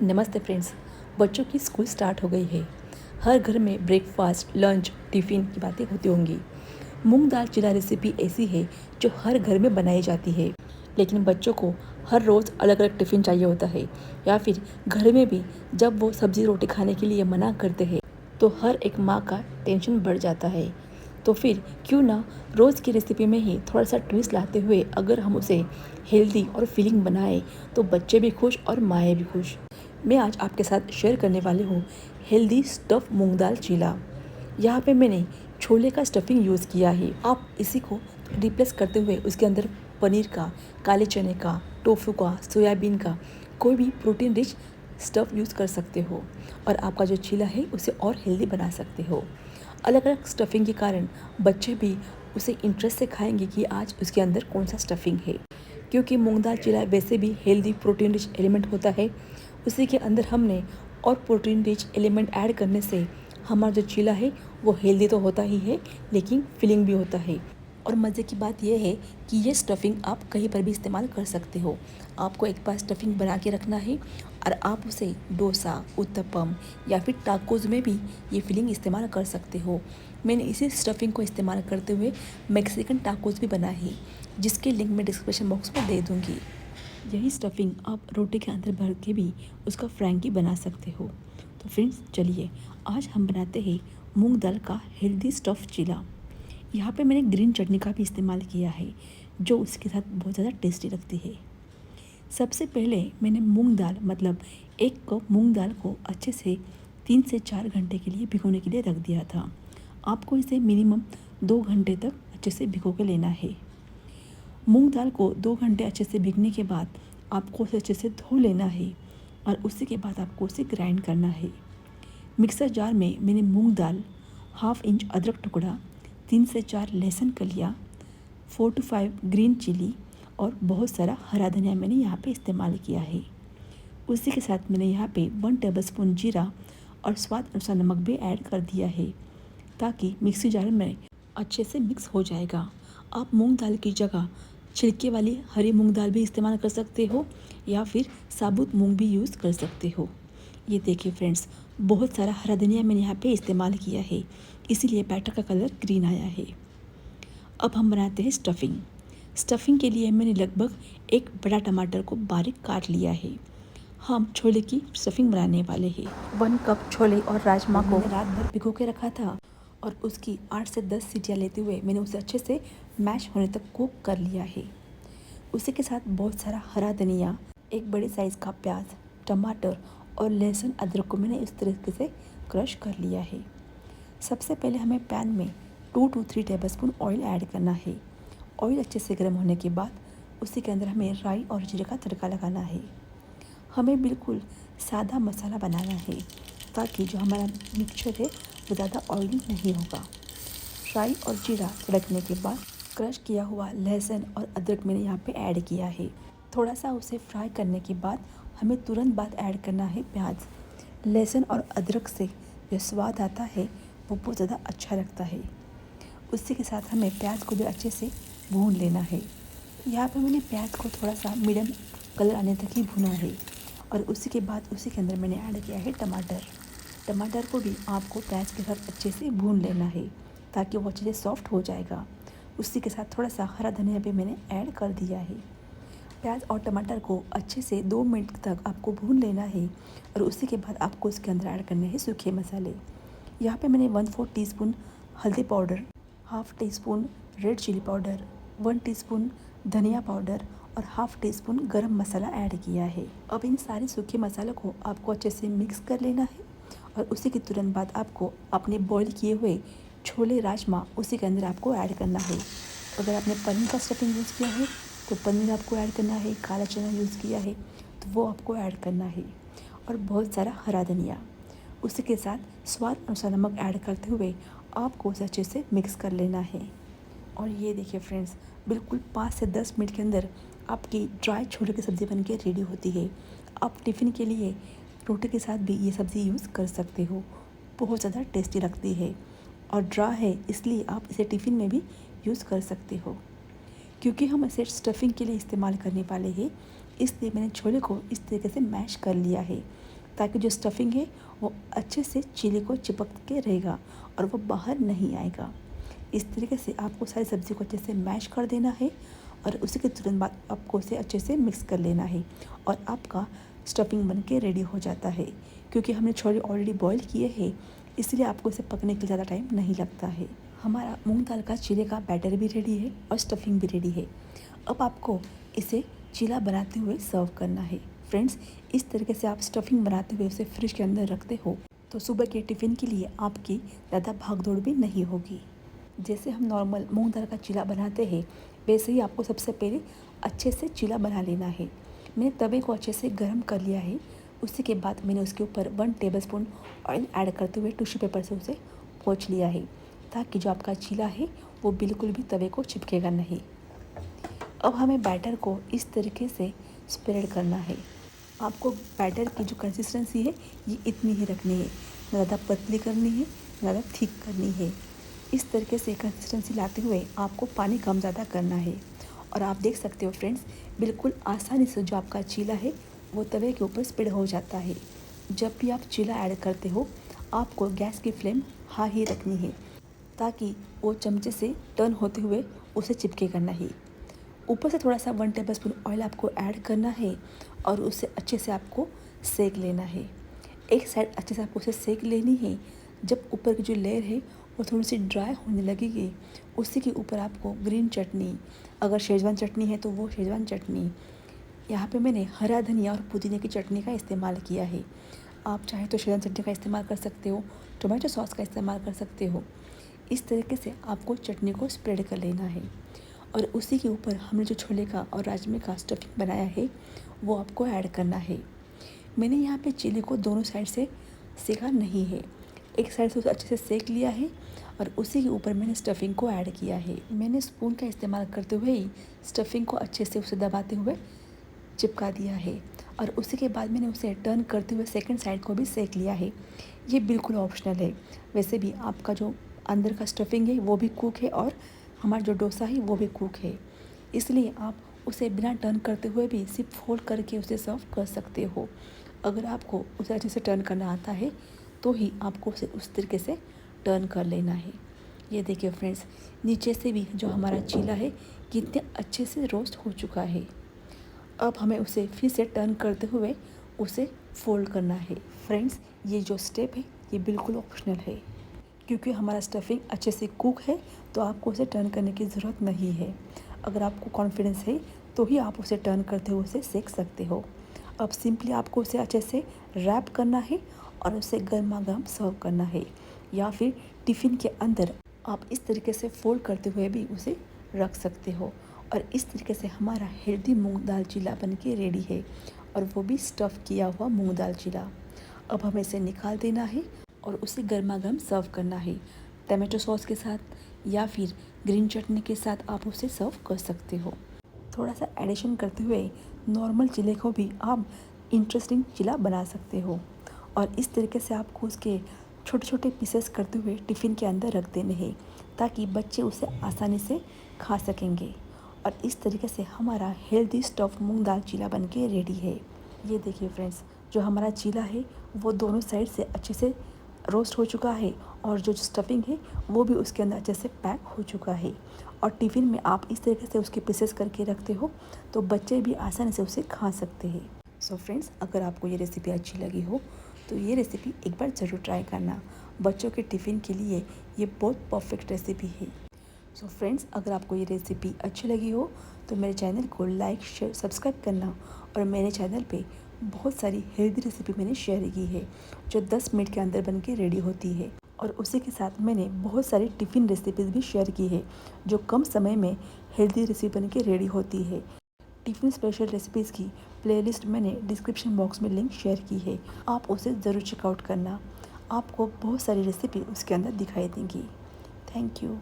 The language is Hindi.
नमस्ते फ्रेंड्स। बच्चों की स्कूल स्टार्ट हो गई है। हर घर में ब्रेकफास्ट, लंच, टिफ़िन की बातें होती होंगी। मूंग दाल चिला रेसिपी ऐसी है जो हर घर में बनाई जाती है, लेकिन बच्चों को हर रोज़ अलग अलग टिफ़िन चाहिए होता है, या फिर घर में भी जब वो सब्ज़ी रोटी खाने के लिए मना करते हैं तो हर एक माँ का टेंशन बढ़ जाता है। तो फिर क्यों ना रोज़ की रेसिपी में ही थोड़ा सा ट्विस्ट लाते हुए अगर हम उसे हेल्दी और फीलिंग बनाए तो बच्चे भी खुश और माएँ भी खुश। मैं आज आपके साथ शेयर करने वाली हूँ हेल्दी स्टफ़ मूंग दाल चीला। यहाँ पे मैंने छोले का स्टफिंग यूज़ किया है। आप इसी को रिप्लेस करते हुए उसके अंदर पनीर का, काले चने का, टोफू का, सोयाबीन का कोई भी प्रोटीन रिच स्टफ़ यूज़ कर सकते हो और आपका जो चीला है उसे और हेल्दी बना सकते हो। अलग अलग स्टफिंग के कारण बच्चे भी उसे इंटरेस्ट से खाएंगे कि आज उसके अंदर कौन सा स्टफिंग है, क्योंकि मूंग दाल चिला वैसे भी हेल्दी प्रोटीन रिच एलिमेंट होता है। उसी के अंदर हमने और प्रोटीन रिच एलिमेंट ऐड करने से हमारा जो चीला है वो हेल्दी तो होता ही है, लेकिन फिलिंग भी होता है। और मज़े की बात यह है कि ये स्टफिंग आप कहीं पर भी इस्तेमाल कर सकते हो। आपको एक बार स्टफिंग बना के रखना है और आप उसे डोसा, उत्तपम या फिर टाकोज में भी ये फिलिंग इस्तेमाल कर सकते हो। मैंने इसी स्टफिंग को इस्तेमाल करते हुए मैक्सिकन टाकोज भी बनाए हैं, जिसके लिंक मैं डिस्क्रिप्शन बॉक्स में दे दूँगी। यही स्टफिंग आप रोटी के अंदर भर के भी उसका फ्रैंकी बना सकते हो। तो फ्रेंड्स चलिए आज हम बनाते हैं मूंग दाल का हेल्दी स्टफ़ चीला। यहाँ पे मैंने ग्रीन चटनी का भी इस्तेमाल किया है, जो उसके साथ बहुत ज़्यादा टेस्टी लगती है। सबसे पहले मैंने मूंग दाल मतलब 1 कप मूंग दाल को अच्छे से 3 से 4 घंटे के लिए भिगोने के लिए रख दिया था। आपको इसे मिनिमम 2 घंटे तक अच्छे से भिगो के लेना है। मूंग दाल को 2 घंटे अच्छे से भीगने के बाद आपको उसे अच्छे से धो लेना है और उसी के बाद आपको उसे ग्राइंड करना है। मिक्सर जार में मैंने मूंग दाल, हाफ इंच अदरक टुकड़ा, 3 से 4 लहसुन कलियाँ, 4 to 5 ग्रीन चिली और बहुत सारा हरा धनिया मैंने यहाँ पे इस्तेमाल किया है। उसी के साथ मैंने यहाँ पे 1 टेबलस्पून जीरा और स्वाद अनुसार नमक भी ऐड कर दिया है, ताकि मिक्सी जार में अच्छे से मिक्स हो जाएगा। आप मूंग दाल की जगह छिलके वाली हरी मूंग दाल भी इस्तेमाल कर सकते हो या फिर साबुत मूंग भी यूज़ कर सकते हो। ये देखिए फ्रेंड्स, बहुत सारा हरा धनिया मैंने यहाँ पे इस्तेमाल किया है, इसीलिए बैटर का कलर ग्रीन आया है। अब हम बनाते हैं स्टफिंग। स्टफिंग के लिए मैंने लगभग 1 बड़ा टमाटर को बारीक काट लिया है। हम छोले की स्टफिंग बनाने वाले हैं। 1 कप छोले और राजमा को रात भर भिगो के रखा था और उसकी 8 से 10 सीटियाँ लेते हुए मैंने उसे अच्छे से मैश होने तक कुक कर लिया है। उसी के साथ बहुत सारा हरा धनिया, एक बड़े साइज़ का प्याज, टमाटर और लहसुन अदरक को मैंने इस तरीके से क्रश कर लिया है। सबसे पहले हमें पैन में 2 to 3 टेबलस्पून ऑयल ऐड करना है। ऑयल अच्छे से गर्म होने के बाद उसी के अंदर हमें राई और जीरे का तड़का लगाना है। हमें बिल्कुल सादा मसाला बनाना है, ताकि जो हमारा मिक्सचर है वो ज़्यादा ऑयली नहीं होगा। राई और जीरा तड़कने के बाद क्रश किया हुआ लहसुन और अदरक मैंने यहाँ पे ऐड किया है। थोड़ा सा उसे फ्राई करने के बाद हमें तुरंत बाद ऐड करना है प्याज। लहसुन और अदरक से जो स्वाद आता है वो बहुत ज़्यादा अच्छा लगता है। उसी के साथ हमें प्याज को भी अच्छे से भून लेना है। यहाँ पे मैंने प्याज को थोड़ा सा मीडियम कलर आने तक ही भुना है और उसी के बाद उसी के अंदर मैंने ऐड किया है टमाटर। टमाटर को भी आपको प्याज के साथ अच्छे से भून लेना है, ताकि वो अच्छे से सॉफ्ट हो जाएगा। उसी के साथ थोड़ा सा हरा धनिया भी मैंने ऐड कर दिया है। प्याज और टमाटर को अच्छे से 2 मिनट तक आपको भून लेना है और उसी के बाद आपको इसके अंदर ऐड करने हैं सूखे मसाले। यहाँ पे मैंने 1/4 टीस्पून हल्दी powder, half teaspoon red chilli powder, 1 teaspoon धनिया पाउडर और half teaspoon garam masala add किया है। अब इन सारे सूखे मसालों को आपको अच्छे से मिक्स कर लेना है और उसी के तुरंत बाद आपको अपने बॉईल किए हुए छोले राजमा उसी के अंदर आपको ऐड करना है। अगर आपने पनीर का स्टफिंग यूज़ किया है तो पनीर आपको ऐड करना है, काला चना यूज़ किया है तो वो आपको ऐड करना है और बहुत सारा हरा धनिया। उसी के साथ स्वाद अनुसार नमक ऐड करते हुए आपको उसे अच्छे से मिक्स कर लेना है। और ये देखिए फ्रेंड्स, बिल्कुल 5 से 10 मिनट के अंदर आपकी ड्राई छोले की सब्ज़ी बनके रेडी होती है। आप टिफ़िन के लिए रोटी के साथ भी ये सब्ज़ी यूज़ कर सकते हो, बहुत ज़्यादा टेस्टी लगती है और ड्राई है इसलिए आप इसे टिफ़िन में भी यूज़ कर सकते हो। क्योंकि हम इसे स्टफिंग के लिए इस्तेमाल करने वाले हैं, इसलिए मैंने छोले को इस तरीके से मैश कर लिया है। ताकि जो स्टफिंग है वो अच्छे से चीले को चिपक के रहेगा और वो बाहर नहीं आएगा। इस तरीके से आपको सारी सब्ज़ी को अच्छे से मैश कर देना है और उसी के तुरंत बाद आपको उसे अच्छे से मिक्स कर लेना है और आपका स्टफिंग बन के रेडी हो जाता है। क्योंकि हमने छोले ऑलरेडी बॉईल किए हैं, इसलिए आपको इसे पकने के लिए ज़्यादा टाइम नहीं लगता है। हमारा मूंग दाल का चीले का बैटर भी रेडी है और स्टफिंग भी रेडी है। अब आपको इसे चीला बनाते हुए सर्व करना है। फ्रेंड्स, इस तरीके से आप स्टफिंग बनाते हुए उसे फ्रिज के अंदर रखते हो तो सुबह के टिफ़िन के लिए आपकी ज़्यादा भागदौड़ भी नहीं होगी। जैसे हम नॉर्मल मूंग दाल का चीला बनाते हैं, वैसे ही आपको सबसे पहले अच्छे से चीला बना लेना है। मैंने तवे को अच्छे से गर्म कर लिया है। उसी के बाद मैंने उसके ऊपर 1 टेबलस्पून ऑयल ऐड करते हुए टिश्यू पेपर से उसे पोंछ लिया है, ताकि जो आपका चीला है वो बिल्कुल भी तवे को चिपकेगा नहीं। अब हमें बैटर को इस तरीके से स्प्रेड करना है। आपको बैटर की जो कंसिस्टेंसी है ये इतनी ही रखनी है, न ज़्यादा पतली करनी है न ज़्यादा थिक करनी है। इस तरीके से कंसिस्टेंसी लाते हुए आपको पानी कम ज़्यादा करना है। और आप देख सकते हो फ्रेंड्स, बिल्कुल आसानी से जो आपका चीला है वो तवे के ऊपर स्प्रेड हो जाता है। जब भी आप चीला ऐड करते हो आपको गैस की फ्लेम हाई ही रखनी है, ताकि वो चमचे से टर्न होते हुए उसे चिपकेगा नहीं। ऊपर से थोड़ा सा 1 टेबलस्पून ऑयल आपको ऐड करना है और उसे अच्छे से आपको सेक लेना है। एक साइड अच्छे से आपको उसे सेक लेनी है। जब ऊपर की जो लेयर है वो थोड़ी सी ड्राई होने लगेगी, उसी के ऊपर आपको ग्रीन चटनी, अगर शेजवान चटनी है तो वो शेजवान चटनी, यहाँ पे मैंने हरा धनिया और पुदीने की चटनी का इस्तेमाल किया है। आप चाहे तो शेजवान चटनी का इस्तेमाल कर सकते हो, टोमेटो सॉस का इस्तेमाल कर सकते हो। इस तरीके से आपको चटनी को स्प्रेड कर लेना है और उसी के ऊपर हमने जो छोले का और राजमे का स्टफिंग बनाया है वो आपको ऐड करना है। मैंने यहाँ पे चीले को दोनों साइड से सेका नहीं है, एक साइड से उसे अच्छे से सेक लिया है और उसी के ऊपर मैंने स्टफिंग को ऐड किया है। मैंने स्पून का इस्तेमाल करते हुए ही स्टफिंग को अच्छे से उसे दबाते हुए चिपका दिया है और उसी के बाद मैंने उसे टर्न करते हुए सेकंड साइड को भी सेक लिया है। ये बिल्कुल ऑप्शनल है। वैसे भी आपका जो अंदर का स्टफिंग है वो भी कुक है और हमारा जो डोसा है वो भी कुक है, इसलिए आप उसे बिना टर्न करते हुए भी सिर्फ फोल्ड करके उसे सर्व कर सकते हो। अगर आपको उसे अच्छे से टर्न करना आता है तो ही आपको उसे उस तरीके से टर्न कर लेना है। ये देखिए फ्रेंड्स, नीचे से भी जो हमारा चीला है कितने अच्छे से रोस्ट हो चुका है। अब हमें उसे फिर से टर्न करते हुए उसे फोल्ड करना है। फ्रेंड्स, ये जो स्टेप है ये बिल्कुल ऑप्शनल है, क्योंकि हमारा स्टफिंग अच्छे से कुक है तो आपको उसे टर्न करने की ज़रूरत नहीं है। अगर आपको कॉन्फिडेंस है तो ही आप उसे टर्न करते हुए उसे सेक सकते हो। अब सिंपली आपको उसे अच्छे से रैप करना है और उसे गर्मा गर्म सर्व करना है, या फिर टिफ़िन के अंदर आप इस तरीके से फोल्ड करते हुए भी उसे रख सकते हो। और इस तरीके से हमारा हेल्दी मूंग दाल चीला बन के रेडी है, और वो भी स्टफ़ किया हुआ मूंग दाल चीला। अब हमें इसे निकाल देना है और उसे गर्मा गर्म सर्व करना है। टमाटो सॉस के साथ या फिर ग्रीन चटनी के साथ आप उसे सर्व कर सकते हो। थोड़ा सा एडिशन करते हुए नॉर्मल चीले को भी आप इंटरेस्टिंग चीला बना सकते हो, और इस तरीके से आपको उसके छोटे छोटे पीसेस करते हुए टिफ़िन के अंदर रख देने हैं, ताकि बच्चे उसे आसानी से खा सकेंगे। और इस तरीके से हमारा हेल्दी स्टफ़ मूंग दाल चीला बन के रेडी है। ये देखिए फ्रेंड्स, जो हमारा चीला है वो दोनों साइड से अच्छे से रोस्ट हो चुका है और जो स्टफिंग है वो भी उसके अंदर अच्छे से पैक हो चुका है। और टिफ़िन में आप इस तरीके से उसके पीसेस करके रखते हो तो बच्चे भी आसानी से उसे खा सकते हैं। सो फ्रेंड्स, अगर आपको ये रेसिपी अच्छी लगी हो तो ये रेसिपी एक बार ज़रूर ट्राई करना। बच्चों के टिफ़िन के लिए ये बहुत परफेक्ट रेसिपी है। सो फ्रेंड्स, अगर आपको ये रेसिपी अच्छी लगी हो तो मेरे चैनल को लाइक शेयर सब्सक्राइब करना। और मेरे चैनल पे बहुत सारी हेल्दी रेसिपी मैंने शेयर की है जो 10 मिनट के अंदर बन के रेडी होती है। और उसी के साथ मैंने बहुत सारी टिफ़िन रेसिपीज़ भी शेयर की है जो कम समय में हेल्दी रेसिपी बन के रेडी होती है। टिफ़िन स्पेशल रेसिपीज़ की प्लेलिस्ट मैंने डिस्क्रिप्शन बॉक्स में लिंक शेयर की है, आप उसे ज़रूर चेकआउट करना। आपको बहुत सारी रेसिपी उसके अंदर दिखाई देंगी। Thank you.